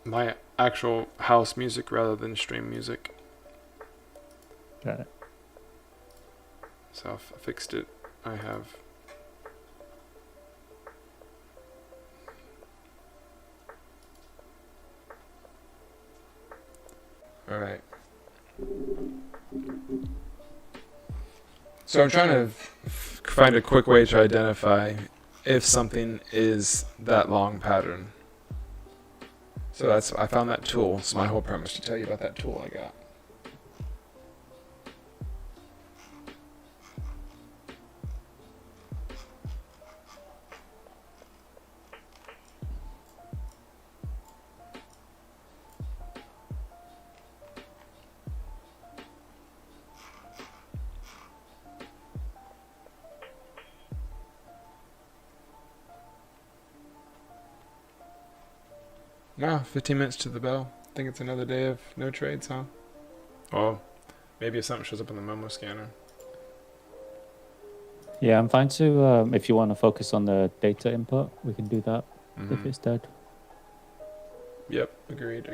my actual house music rather than stream music. Got it. So I've fixed it. I have. All right. So I'm trying to find a quick way to identify if something is that long pattern. So I found that tool. It's my whole premise to tell you about that tool I got. Wow, 15 minutes to the bell. I think it's another day of no trades, huh? Oh, maybe if something shows up on the Momo scanner. Yeah, I'm fine to, if you want to focus on the data input, we can do that if it's dead. Yep, agreed.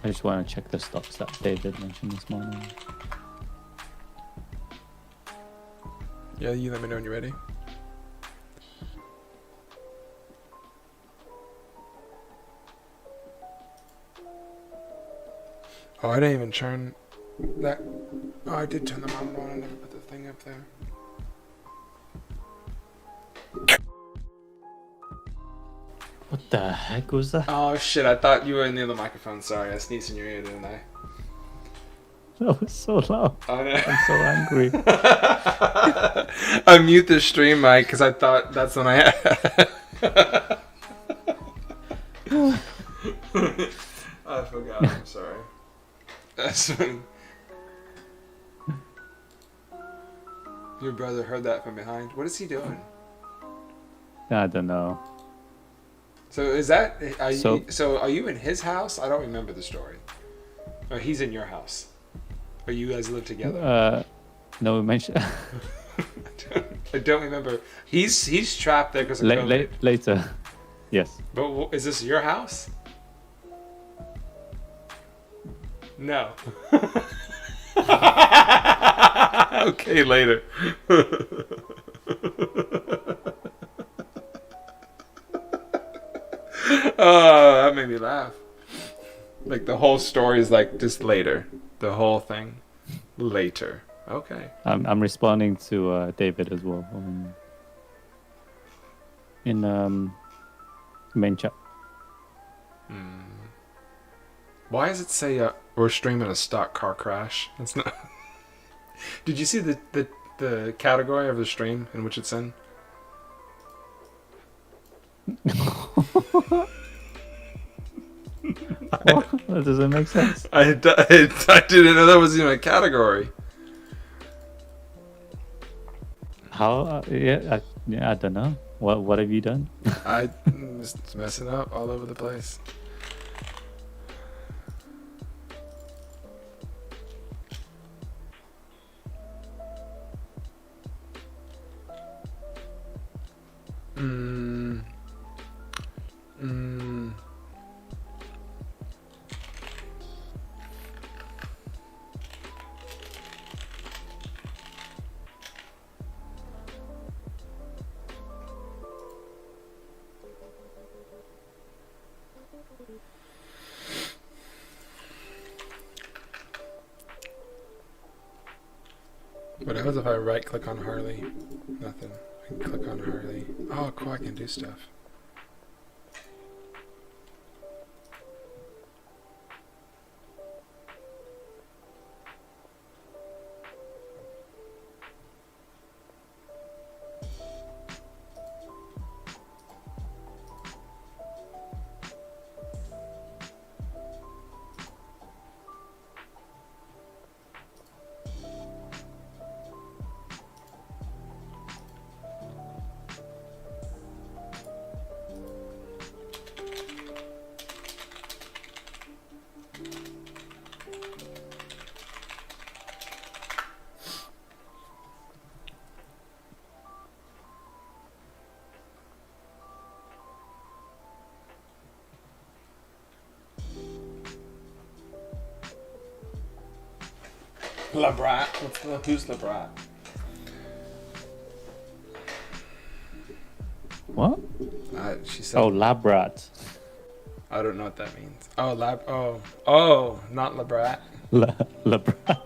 I just want to check the stocks that David mentioned this morning. Yeah, you let me know when you're ready. Oh, I didn't even turn that. Oh, I did turn the monitor on. I never put the thing up there. What the heck was that? Oh shit! I thought you were in the other microphone. Sorry, I sneezed in your ear, didn't I? That was so loud. Oh, no. I'm so angry. I mute the stream mic because I thought that's when I had. I forgot. I'm sorry. That's when your brother heard that from behind. What is he doing? I don't know. So is that so are you in his house? I don't remember the story. Or he's in your house. Or you guys live together? No, we mentioned I don't remember. He's trapped there because of COVID. Later. Yes. But is this your house? No. Okay, later. Oh, that made me laugh. Like the whole story is like just later. The whole thing later. Okay. I'm responding to David as well in main chat. Why does it say we're streaming a stock car crash? It's not. Did you see the category of the stream in which it's in? What? That doesn't make sense. I didn't know that was even a category. How? I don't know. What have you done? I just messing up all over the place. What happens if I right click on Harley? Nothing. I can click on Harley. Oh, cool, I can do stuff. Labrat. Who's Labrat? What? She said. Oh, lab rat. I don't know what that means. Oh, not Labrat. Labrat.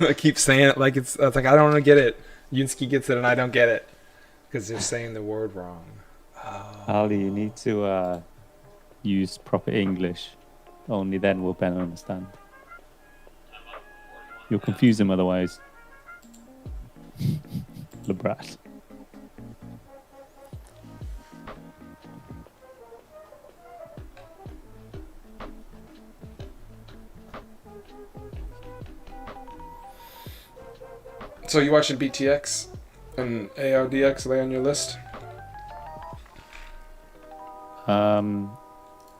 I keep saying it like it's like I don't want to get it. Yunsky gets it and I don't get it because they're saying the word wrong. Ali, you need to use proper English. Only then will Ben understand. You'll confuse him otherwise. Labrat. So you watching BTX and ARDX? Are they on your list?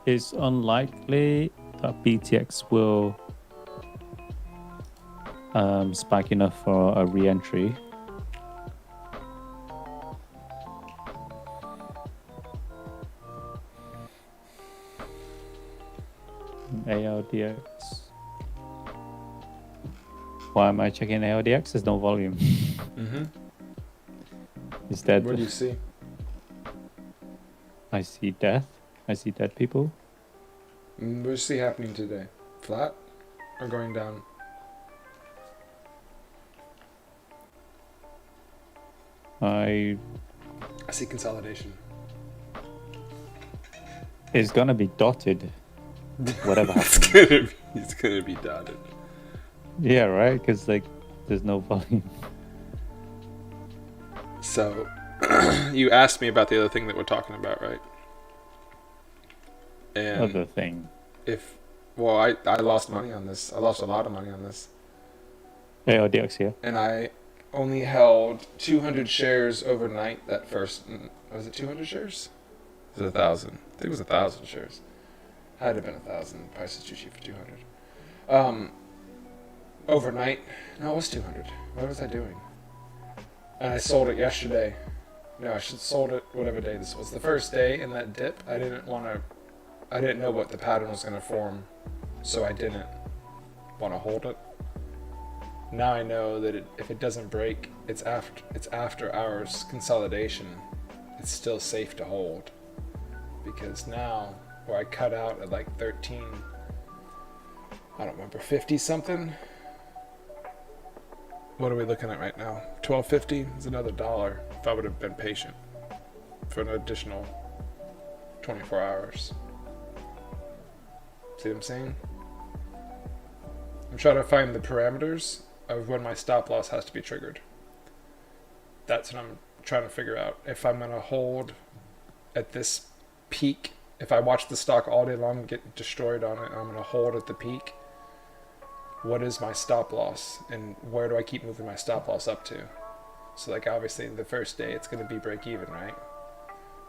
It's unlikely that BTX will spike enough for a re-entry. ARDX. Why am I checking ARDX? There's no volume. Mm-hmm. It's dead. What do you see? I see death. I see dead people. What do you see happening today? Flat or going down? I see consolidation. It's gonna be dotted. Whatever happens. It's gonna be dotted. Yeah, right. Because like, there's no volume. So, you asked me about the other thing that we're talking about, right? And Other thing. I lost money on this. I lost a lot of money on this. ARDX here. And I only held 200 shares overnight. That first, was it 200 shares? Was it 1,000? I think it was 1,000 shares. Had to have been 1,000. Price is too cheap for 200. Overnight, no, it was 200. What was I doing? And I sold it yesterday. No, I should have sold it whatever day this was. The first day in that dip, I didn't know what the pattern was going to form, so I didn't want to hold it. Now I know that if it doesn't break, it's after hours consolidation, it's still safe to hold. Because now, where I cut out at like 13, I don't remember, 50 something. What are we looking at right now? $12.50 is another $1 if I would have been patient for an additional 24 hours. See what I'm saying? I'm trying to find the parameters of when my stop loss has to be triggered. That's what I'm trying to figure out. If I'm going to hold at this peak, if I watch the stock all day long and get destroyed on it, and I'm going to hold at the peak, what is my stop loss? And where do I keep moving my stop loss up to? So like obviously the first day it's going to be break even, right?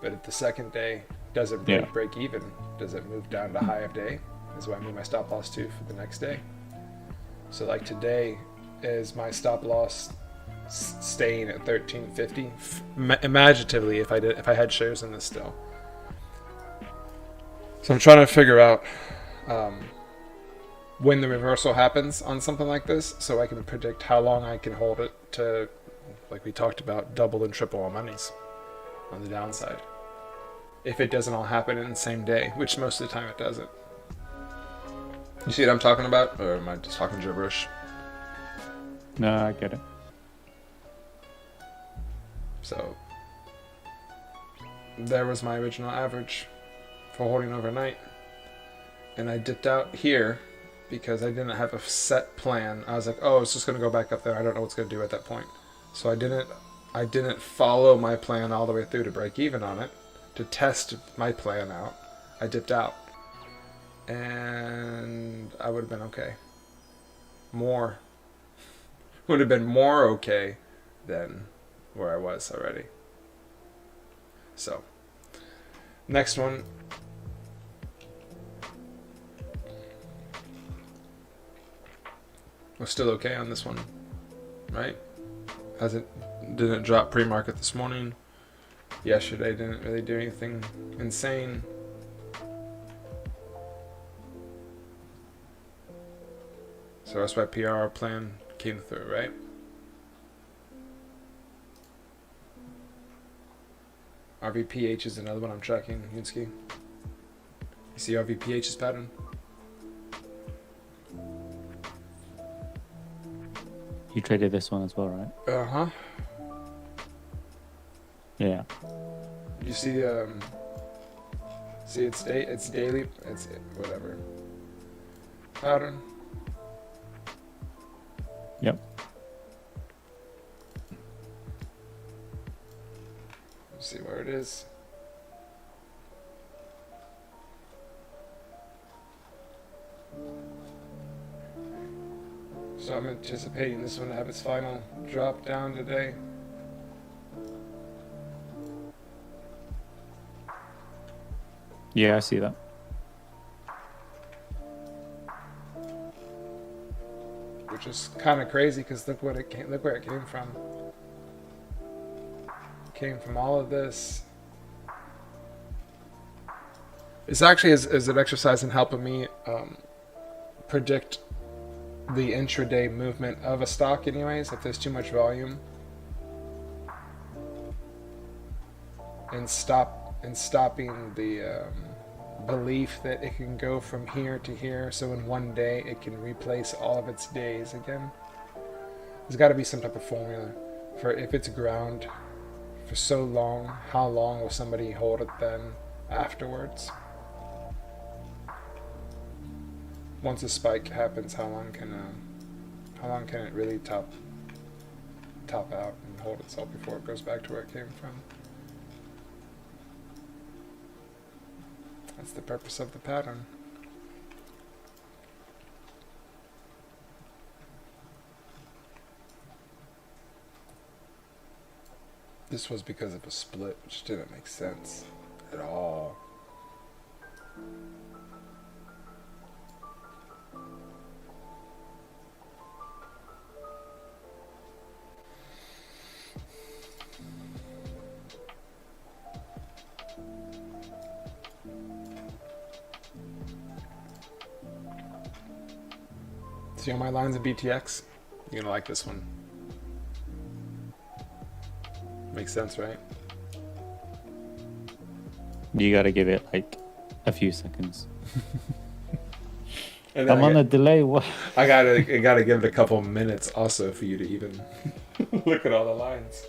But if the second day doesn't break even, does it move down to high of day? Is what I move my stop loss to for the next day. So like today, is my stop loss staying at 13.50? Imaginatively, if I had shares in this still. So I'm trying to figure out when the reversal happens on something like this, so I can predict how long I can hold it to, like we talked about, double and triple our monies on the downside. If it doesn't all happen in the same day, which most of the time it doesn't. You see what I'm talking about? Or am I just talking gibberish? No, I get it. So, there was my original average for holding overnight. And I dipped out here because I didn't have a set plan. I was like, oh, it's just going to go back up there. I don't know what's going to do at that point. So I didn't follow my plan all the way through to break even on it. To test my plan out, I dipped out. And I would have been okay. Would have been more okay than where I was already. So, next one. We're still okay on this one, right? Didn't drop pre-market this morning. Yesterday didn't really do anything insane. So SYPR plan came through, right? RVPH is another one I'm tracking, Yunsky. You see RVPH's pattern? You traded this one as well, right? Uh-huh. Yeah. You see it's daily, it's whatever. Pattern. Yep. Let's see where it is. So I'm anticipating this one to have its final drop down today. Yeah, I see that. Which is kind of crazy because look where it came from. It came from all of this. This actually is an exercise in helping me predict the intraday movement of a stock anyways, if there's too much volume. And stopping the belief that it can go from here to here, so in one day it can replace all of its days again. There's got to be some type of formula for if it's ground for so long, how long will somebody hold it then afterwards? Once a spike happens, how long can it really top out and hold itself before it goes back to where it came from? That's the purpose of the pattern. This was because of a split, which didn't make sense at all. See all my lines of BTX? You're gonna like this one. Makes sense, right? You gotta give it like a few seconds. And then I'm on a delay. What? I gotta give it a couple minutes also for you to even look at all the lines.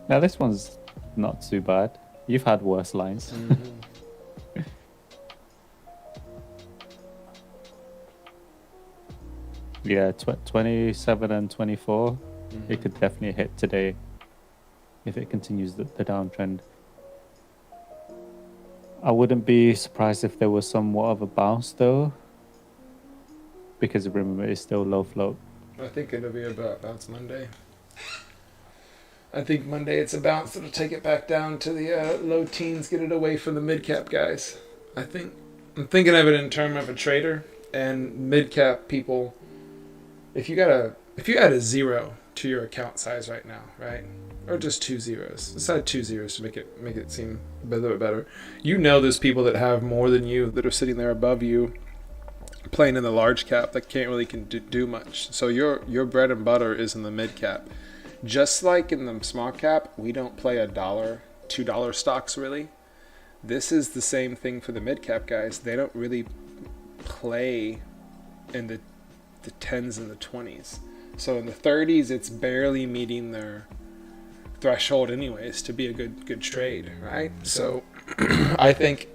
Now this one's not too bad. You've had worse lines. Mm-hmm. Yeah, 27 and 24. It could definitely hit today if it continues the downtrend. I wouldn't be surprised if there was somewhat of a bounce though, because remember it's still low float. I think it'll be about bounce Monday. I think Monday it's a bounce. It'll take it back down to the low teens, get it away from the mid cap guys. I'm thinking of it in terms of a trader and mid cap people. If you add a 0 to your account size right now, right? Or just 2 zeros. Let's add 2 zeros to make it seem a little bit better. You know there's people that have more than you that are sitting there above you playing in the large cap that can't really do much. So your bread and butter is in the mid cap. Just like in the small cap, we don't play $1, $2 stocks really. This is the same thing for the mid cap guys. They don't really play in the 10s and the 20s. So in the 30s, it's barely meeting their threshold anyways to be a good trade, right? So I think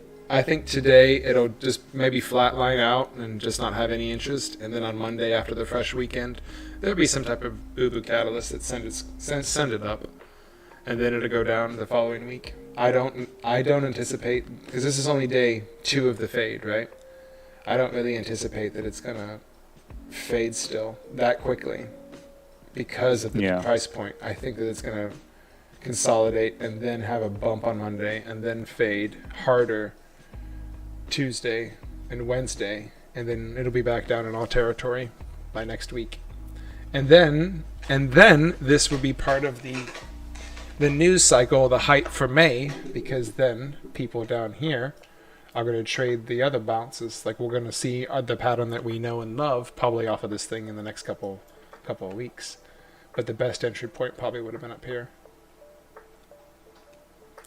today it'll just maybe flatline out and just not have any interest, and then on Monday after the fresh weekend, there'll be some type of boo-boo catalyst that send it up, and then it'll go down the following week. I don't anticipate, because this is only day 2 of the fade, right? I don't really anticipate that it's gonna fade still that quickly because of the price point. I think that it's going to consolidate and then have a bump on Monday and then fade harder Tuesday and Wednesday, and then it'll be back down in all territory by next week. And then this will be part of the news cycle, the hype for May, because then people down here are going to trade the other bounces. Like, we're going to see the pattern that we know and love probably off of this thing in the next couple of weeks. But the best entry point probably would have been up here.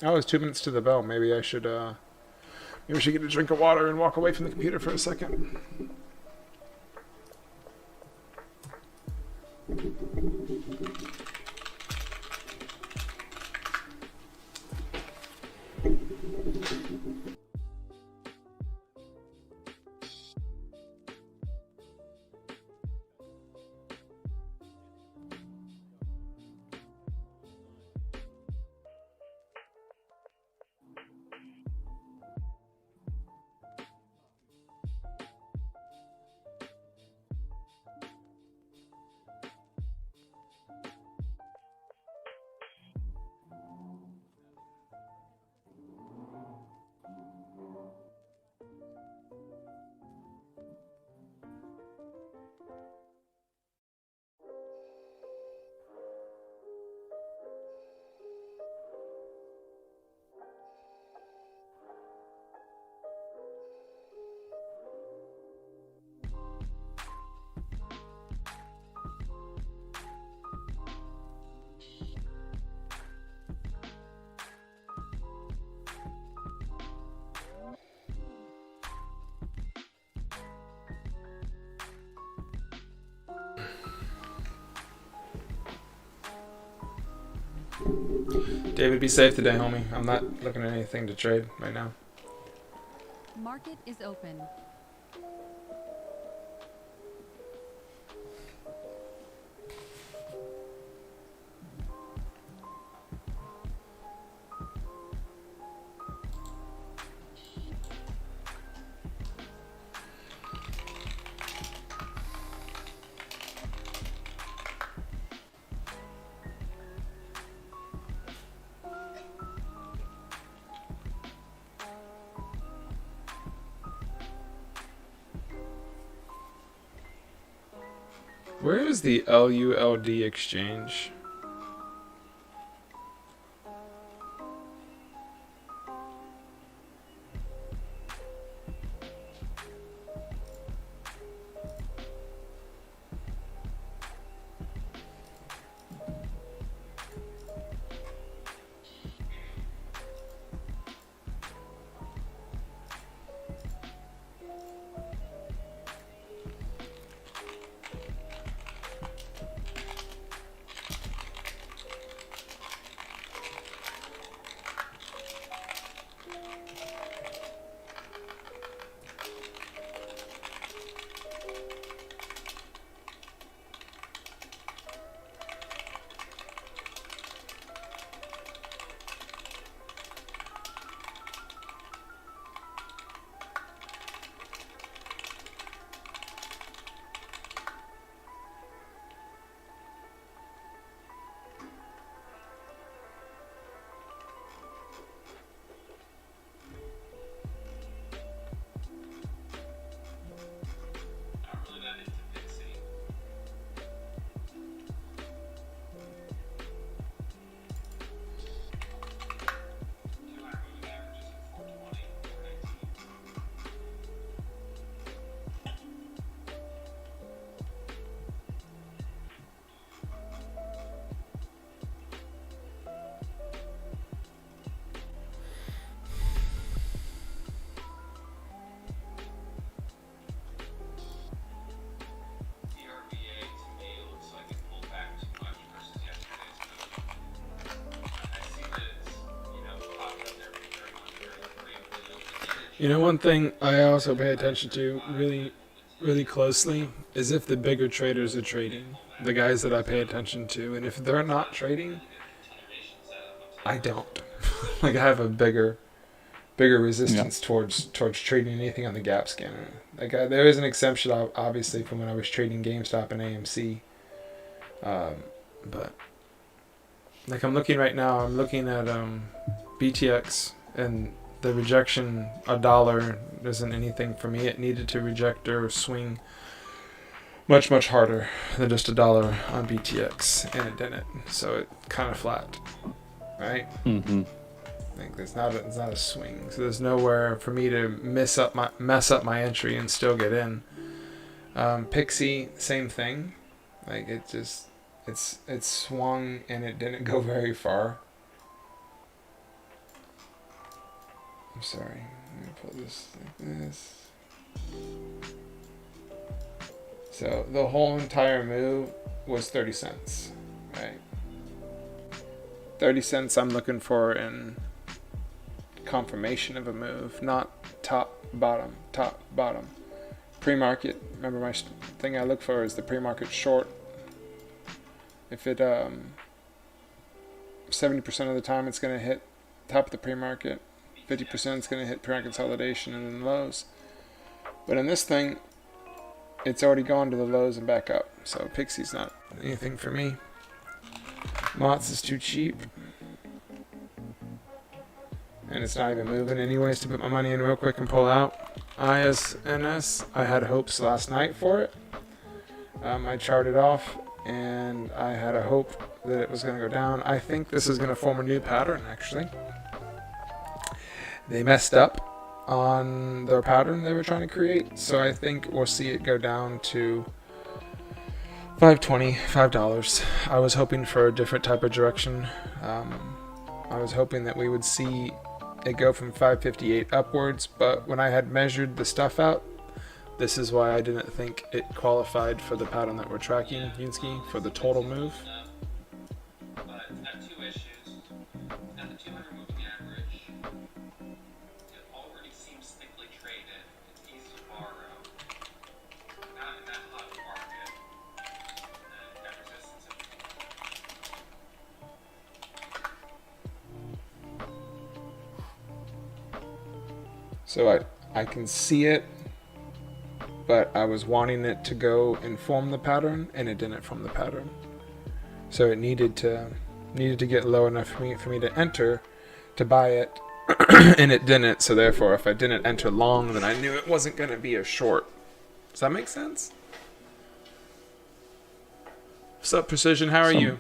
Oh, it's 2 minutes to the bell. Maybe I should get a drink of water and walk away from the computer for a second. David, be safe today, homie. I'm not looking at anything to trade right now. Market is open. Where is the LULD exchange? You know, one thing I also pay attention to really closely is if the bigger traders are trading, the guys that I pay attention to, and if they're not trading, I don't. Like, I have a bigger resistance towards trading anything on the gap scanner. Like, there is an exemption, obviously, from when I was trading GameStop and AMC, but like, I'm looking right now. I'm looking at BTX, and the rejection, $1 isn't anything for me. It needed to reject or swing much harder than just $1 on BTX, and it didn't. So it kind of flat, right? Mm-hmm. Like it's not a swing, so there's nowhere for me to mess up my entry and still get in. Pixie, same thing. Like it swung and it didn't go very far. I'm sorry. Let me pull this like this. So the whole entire move was 30 cents, right? 30 cents I'm looking for in confirmation of a move, not top, bottom, top, bottom. Pre-market, remember my thing I look for is the pre-market short. If it, 70% of the time it's going to hit top of the pre-market, 50% is going to hit pre-market consolidation and then lows. But in this thing, it's already gone to the lows and back up. So Pixie's not anything for me. Mott's is too cheap. And it's not even moving anyways to put my money in real quick and pull out. ISNS, I had hopes last night for it. I charted off and I had a hope that it was going to go down. I think this is going to form a new pattern actually. They messed up on their pattern they were trying to create, so I think we'll see it go down to $5.20. I was hoping for a different type of direction. I was hoping that we would see it go from 558 upwards, but when I had measured the stuff out, this is why I didn't think it qualified for the pattern that we're tracking, Yunsky, for the total move. So I can see it, but I was wanting it to go and form the pattern, and it didn't form the pattern. So it needed to get low enough for me to enter to buy it, and it didn't. So therefore, if I didn't enter long, then I knew it wasn't going to be a short. Does that make sense? What's up, Precision? How are you?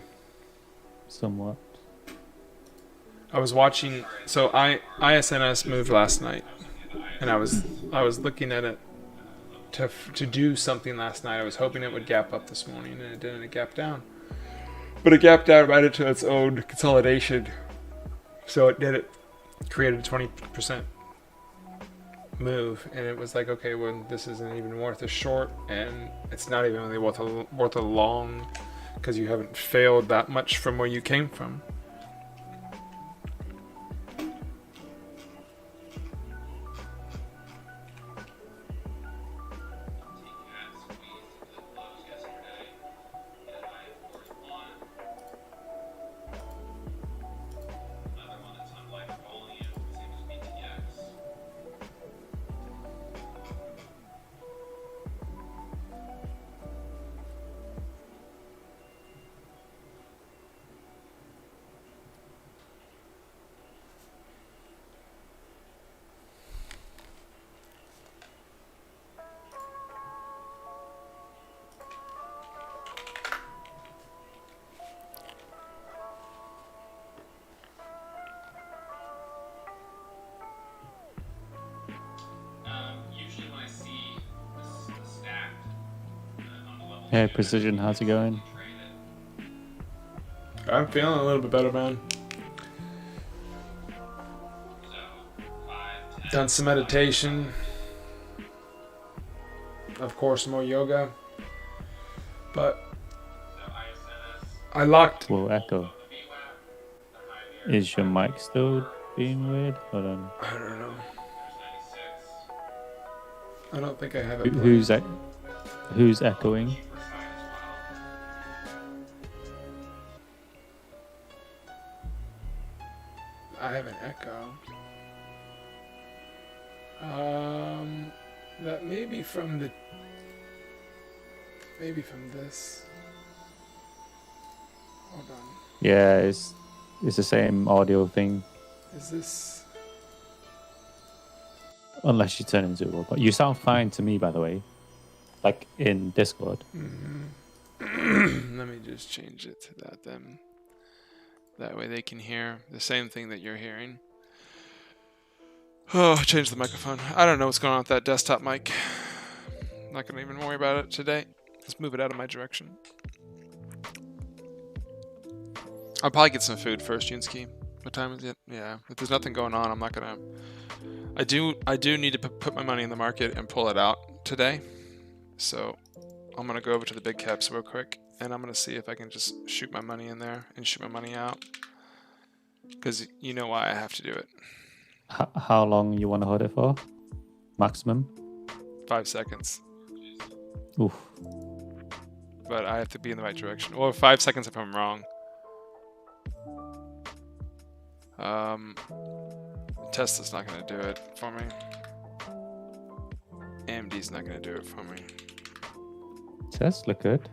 Somewhat. I was watching. So ISNS moved last night. And I was looking at it to do something last night. I was hoping it would gap up this morning, and it didn't. It gapped down. But it gapped out right into its own consolidation. So it did it. Created a 20% move. And it was like, okay, well, this isn't even worth a short. And it's not even really worth a long, because you haven't failed that much from where you came from. Hey, Precision, how's it going? I'm feeling a little bit better, man. Done some meditation. Of course, more yoga. But I locked. Will echo. Is your mic still being weird? Hold on. I don't know. I don't think I have it. Who's echoing? I have an echo. That may be from this. Hold on. Yeah, it's the same audio thing. Is this? Unless you turn into a robot. You sound fine to me, by the way. Like in Discord. Mm-hmm. Let me just change it to that then. That way they can hear the same thing that you're hearing. Oh, change the microphone. I don't know what's going on with that desktop mic. Not gonna even worry about it today. Let's move it out of my direction. I'll probably get some food first, Yunsky. What time is it? Yeah. If there's nothing going on, I'm not gonna. I do need to put my money in the market and pull it out today. So I'm gonna go over to the big caps real quick, and I'm gonna see if I can just shoot my money in there and shoot my money out. Because you know why I have to do it. How long you want to hold it for? Maximum? 5 seconds. Oof. But I have to be in the right direction. Or 5 seconds if I'm wrong. Tesla's not going to do it for me. AMD's not going to do it for me. Tesla could.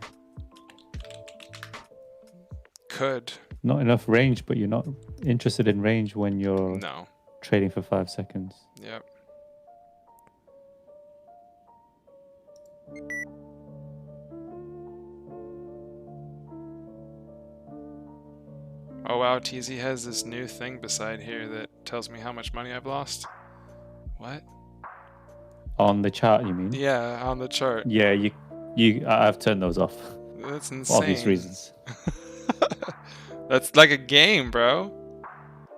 Could. Not enough range, but you're not interested in range when you're No. trading for 5 seconds. Yep. Oh wow, TZ has this new thing beside here that tells me how much money I've lost. What? On the chart, you mean? Yeah, on the chart. Yeah, I've turned those off. That's insane. For obvious reasons. That's like a game, bro.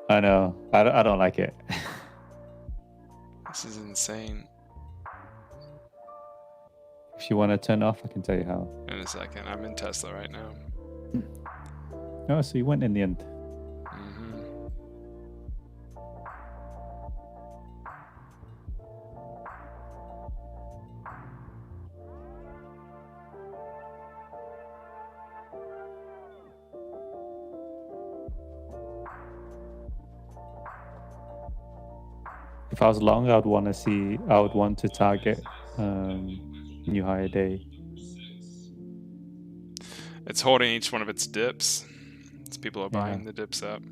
I know. I don't like it. This is insane. If you want to turn off, I can tell you how. In a second. I'm in Tesla right now. Oh, so you went in the end. Mm-hmm. If I was long, I would want to target new higher day. It's holding each one of its dips. As people are buying the dips up.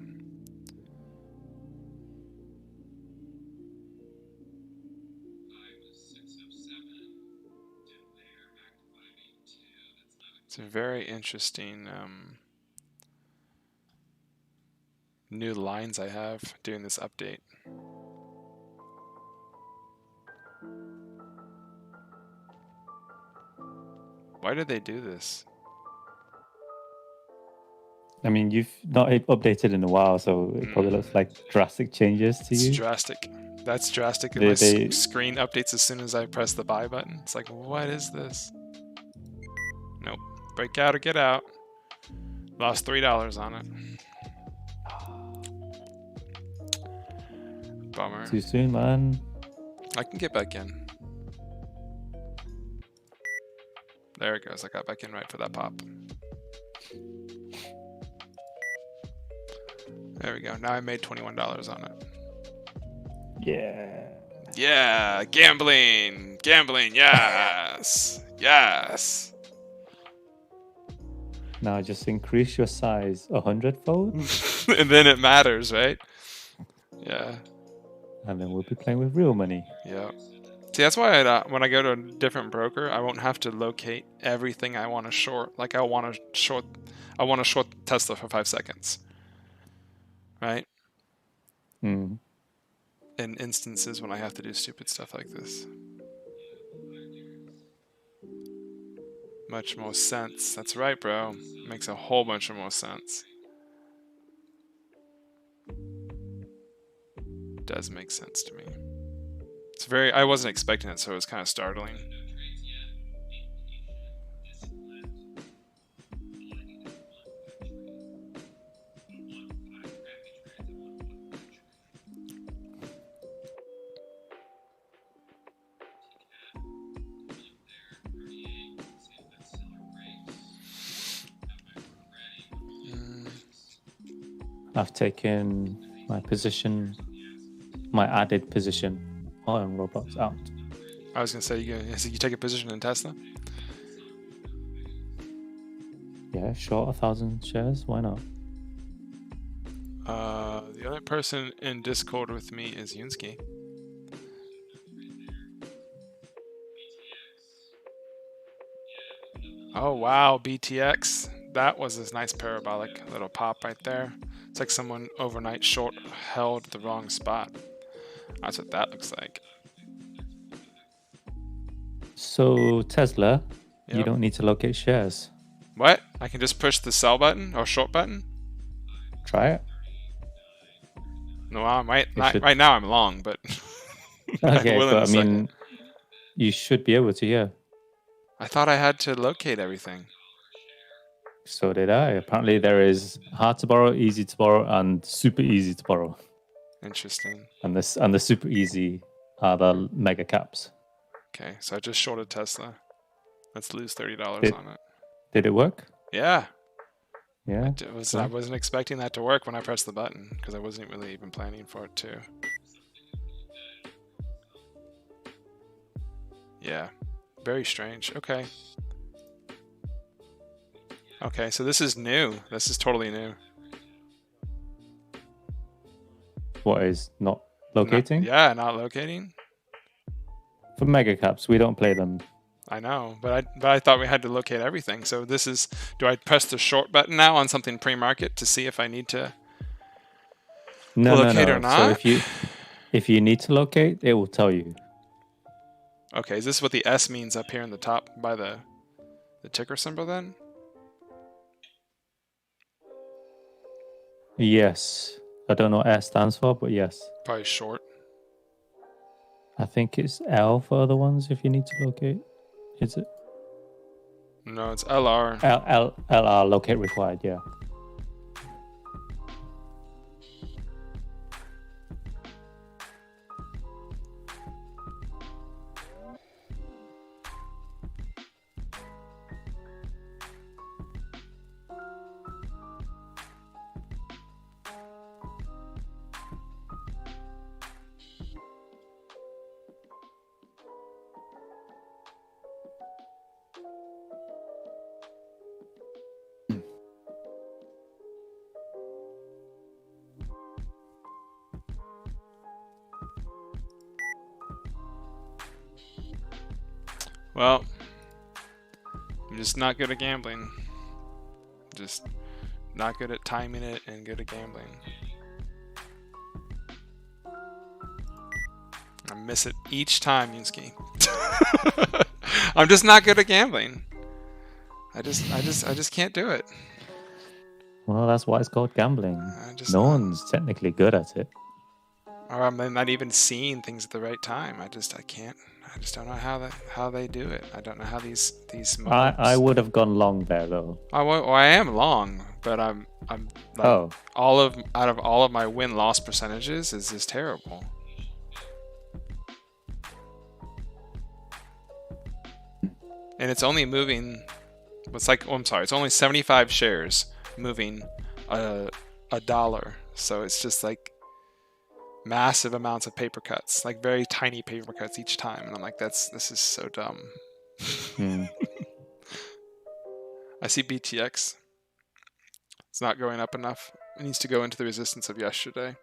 It's a very interesting new lines I have doing this update. Why did they do this? I mean, you've not updated in a while, so it probably looks like drastic changes to you. It's drastic. That's drastic. And my screen updates as soon as I press the buy button. It's like, what is this? Nope. Break out or get out. Lost $3 on it. Bummer. Too soon, man. I can get back in. There it goes. I got back in right for that pop. There we go. Now I made $21 on it. Yeah. Yeah. Gambling. Gambling. Yes. Yes. Now just increase your size 100-fold. And then it matters, right? Yeah. And then we'll be playing with real money. Yeah. See, that's why when I go to a different broker, I won't have to locate everything I want to short. Like I want to short Tesla for 5 seconds. Right? Mm. In instances when I have to do stupid stuff like this. Much more sense. That's right, bro. Makes a whole bunch of more sense. Does make sense to me. It's I wasn't expecting it, so it was kind of startling. I've taken my position, my added position on Roblox out. I was gonna say you take a position in Tesla. Yeah, short 1,000 shares. Why not? The other person in Discord with me is Yunsky. Oh wow, BTX. That was this nice parabolic little pop right there. It's like someone overnight short held the wrong spot. That's what that looks like. So Tesla, you Yep. don't need to locate shares. What? I can just push the sell button or short button? Try it. No, right It should. now I'm long, but I Okay, will in but a I second. mean, you should be able to, yeah. I thought I had to locate everything. So did I. Apparently, there is hard to borrow, easy to borrow, and super easy to borrow. Interesting. And the super easy are the mega caps. Okay, so I just shorted Tesla. Let's lose $30 Did, on it. did it work? Yeah. Yeah. I wasn't expecting that to work when I pressed the button because I wasn't really even planning for it to. Yeah. Very strange. Okay. Okay, so this is new. This is totally new. What is not locating? Yeah, not locating. For mega caps, we don't play them. I know, but I thought we had to locate everything. So this is, do I press the short button now on something pre-market to see if I need to locate or not? So if you need to locate, it will tell you. Okay, is this what the S means up here in the top by the ticker symbol then? Yes. I don't know what S stands for, but yes. Probably short. I think it's L for other ones if you need to locate. Is it? No, it's LR. LR locate required, yeah. Well, I'm just not good at gambling. Just not good at timing it and good at gambling. I miss it each time, Yunsky. I'm just not good at gambling. I just can't do it. Well, that's why it's called gambling. No one's technically good at it. Or I'm not even seeing things at the right time. I can't. I just don't know how they do it. I don't know how these moments. I would have gone long there though. I am long, but I'm like out of all of my win-loss percentages is terrible. And it's only moving. It's like, oh, I'm sorry. It's only 75 shares moving $1. So it's just like massive amounts of paper cuts, like very tiny paper cuts each time. And I'm like, this is so dumb. I see BTX. It's not going up enough. It needs to go into the resistance of yesterday.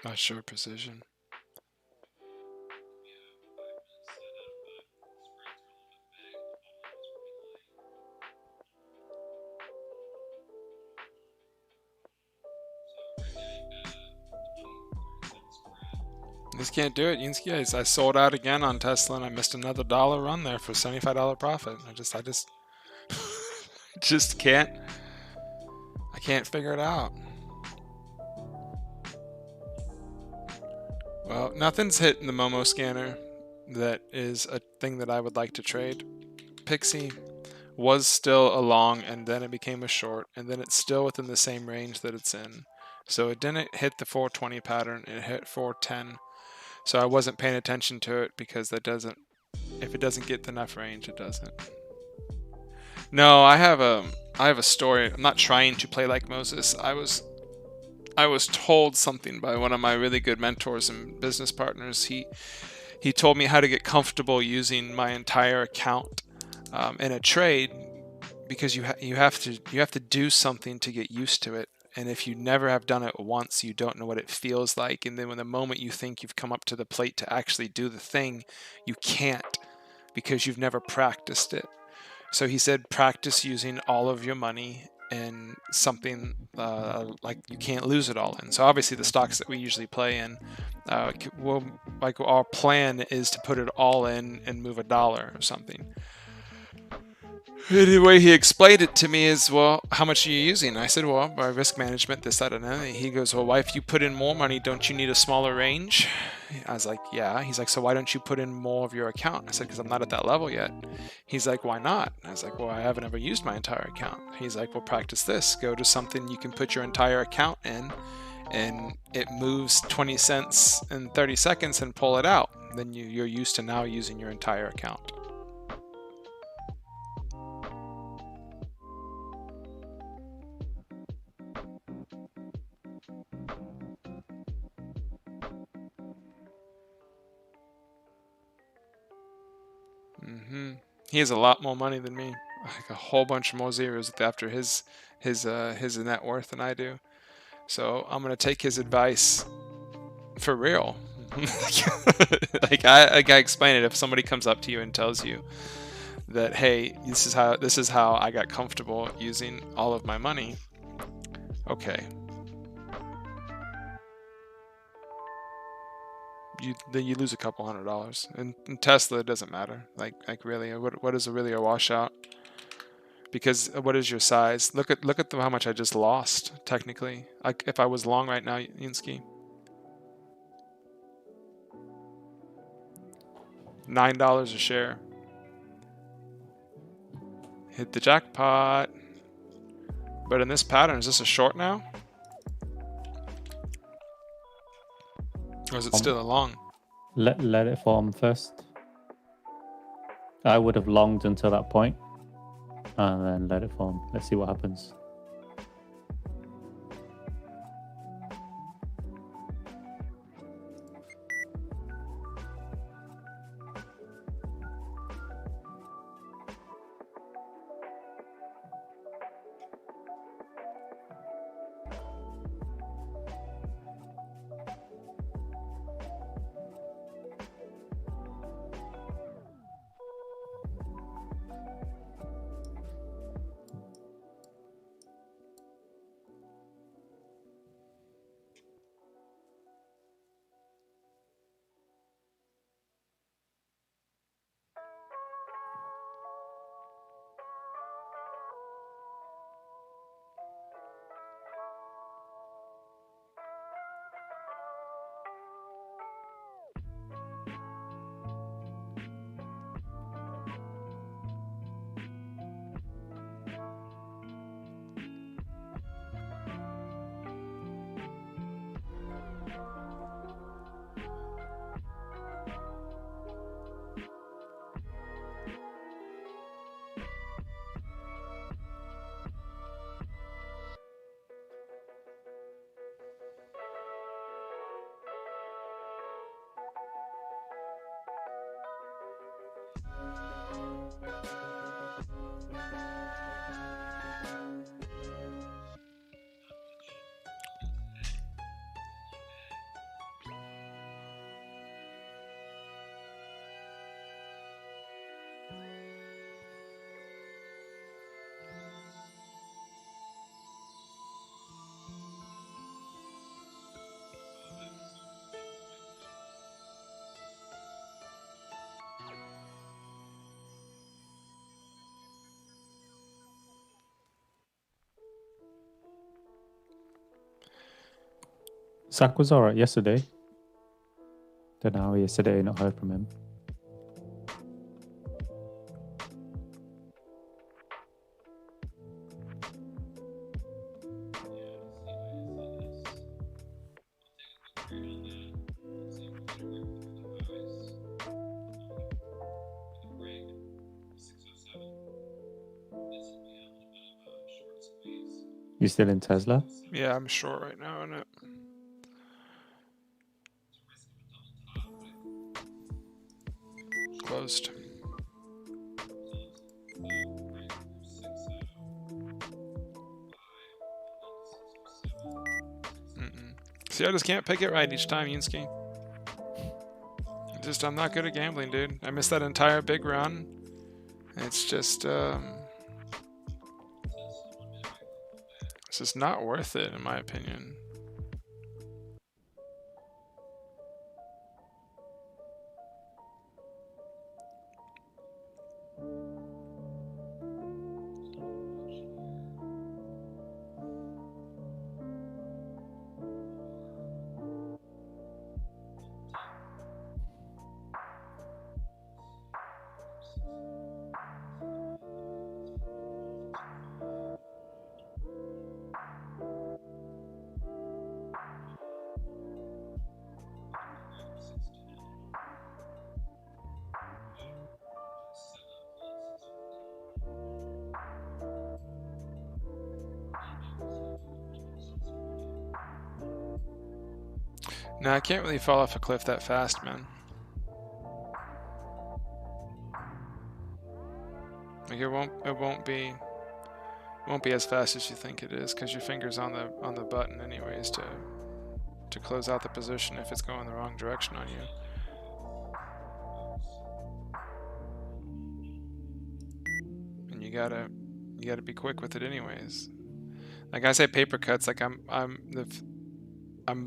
Not sure precision. Just can't do it. I sold out again on Tesla and I missed another dollar run there for $75 profit. I just can't. I can't figure it out. Well, nothing's hit in the Momo scanner that is a thing that I would like to trade. Pixie was still a long and then it became a short and then it's still within the same range that it's in. So it didn't hit the 420 pattern, it hit 410. So I wasn't paying attention to it because if it doesn't get enough range, it doesn't. No, I have a story. I'm not trying to play like Moses. I was told something by one of my really good mentors and business partners. He told me how to get comfortable using my entire account in a trade, because you have to do something to get used to it. And if you never have done it once, you don't know what it feels like. And then when the moment you think you've come up to the plate to actually do the thing, you can't, because you've never practiced it. So he said, practice using all of your money in something like you can't lose it all in. So obviously the stocks that we usually play in, our plan is to put it all in and move $1 or something. The way he explained it to me is, well, how much are you using? I said, well, by risk management, this, that, and that. And he goes, well, why, if you put in more money, don't you need a smaller range? I was like, yeah. He's like, so why don't you put in more of your account? I said, because I'm not at that level yet. He's like, why not? I was like, well, I haven't ever used my entire account. He's like, well, practice this. Go to something you can put your entire account in, and it moves 20 cents in 30 seconds and pull it out. Then you're used to now using your entire account. He has a lot more money than me, like a whole bunch more zeros after his net worth than I do. So I'm gonna take his advice for real. like I explain it. If somebody comes up to you and tells you that, hey, this is how I got comfortable using all of my money. Okay. You lose a couple $100. And in Tesla, it doesn't matter. Like really, what is really a washout? Because what is your size? Look at how much I just lost technically. Like if I was long right now, Yinsky, $9 a share. Hit the jackpot. But in this pattern, is this a short now? Or is it still a long? Let it form first. I would have longed until that point, and then let it form. Let's see what happens. Zach was alright yesterday. Don't know how yesterday, not heard from him. You still in Tesla? Yeah, I'm short right now on it. Closed. See, I just can't pick it right each time, Yunsky. I'm not good at gambling, dude. I missed that entire big run. It's just, it's just not worth it, in my opinion. No, I can't really fall off a cliff that fast, man. Like it won't be as fast as you think it is, because your finger's on the button anyways to close out the position if it's going the wrong direction on you. And you gotta be quick with it anyways. Like I say, paper cuts. Like I'm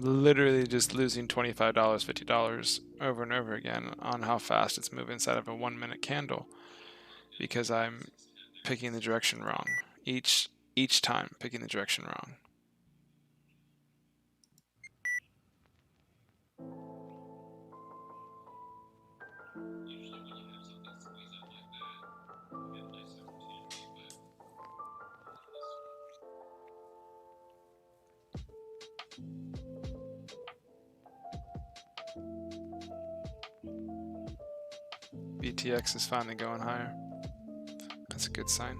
literally just losing $25, $50 over and over again on how fast it's moving inside of a 1 minute candle, because I'm picking the direction wrong each time, picking the direction wrong. BTX is finally going higher. That's a good sign.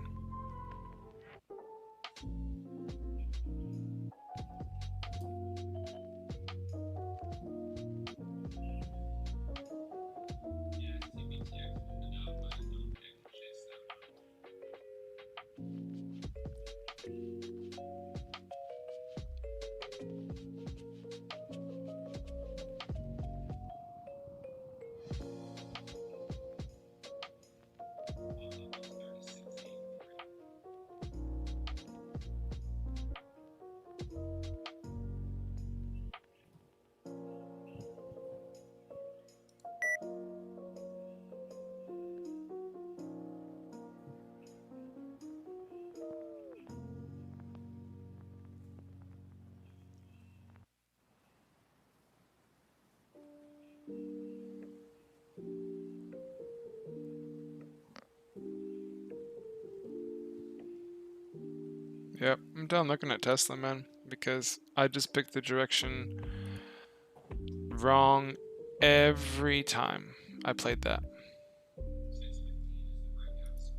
Yep, I'm done looking at Tesla, man, because I just picked the direction wrong every time I played that.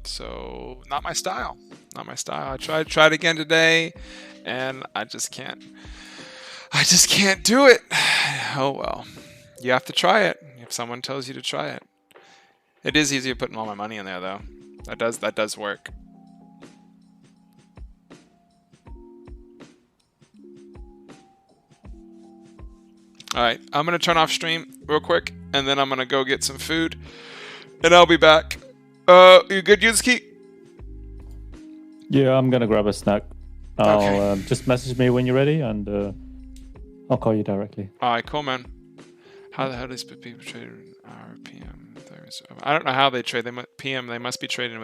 So, not my style. Not my style. I tried again today, and I just can't do it. Oh well. You have to try it if someone tells you to try it. It is easier putting all my money in there, though. That does work. Alright, I'm going to turn off stream real quick, and then I'm going to go get some food, and I'll be back. You good, Yuzuki? Yeah, I'm going to grab a snack. I'll Okay. just message me when you're ready, and I'll call you directly. Alright, cool, man. How the hell does people trade hour, PM, Thursday? I don't know how they trade. PM, they must be trading with